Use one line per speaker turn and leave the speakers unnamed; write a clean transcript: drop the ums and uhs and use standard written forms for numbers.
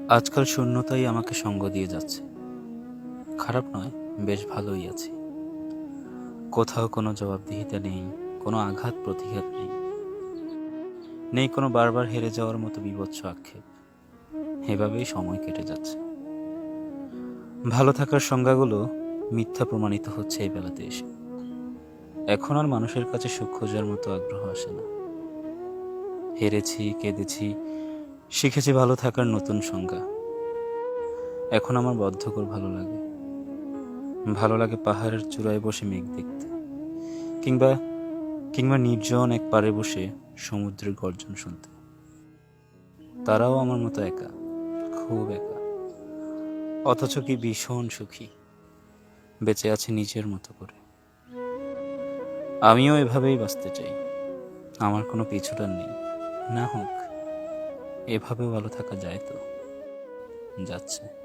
আজকাল শূন্যতাই আমাকে সঙ্গ দিয়ে যাচ্ছে। খারাপ নয়, বেশ ভালোই আছি। কোথাও কোনো জবাবদিহিতা নেই, কোনো আঘাত প্রতিঘাত নেই, নেই কোনো বারবার হেরে যাওয়ার মতো বীভৎস আক্ষেপ। এভাবেই সময় কেটে যাচ্ছে। ভালো থাকার সংজ্ঞাগুলো মিথ্যা প্রমাণিত হচ্ছে এই বেলাতে এসে। এখন আর মানুষের কাছে সুখ খোঁজার মতো আগ্রহ আসে না। হেরেছি, কেঁদেছি, শিখেছি ভালো থাকার নতুন সংজ্ঞা। এখন আমার বদ্ধকর ভালো লাগে। ভালো লাগে পাহাড়ের চূড়ায় বসে মেঘ দেখতে, কিংবা কিংবা নির্জন এক পাড়ে বসে সমুদ্রের গর্জন শুনতে। তারাও আমার মতো একা, খুব একা, অথচ কি ভীষণ সুখী। বেঁচে আছে নিজের মতো করে। আমিও এভাবেই বাঁচতে চাই। আমার কোনো পিছুটান নেই, না হোক। এভাবেও ভালো থাকা যায় তো, যাচ্ছে।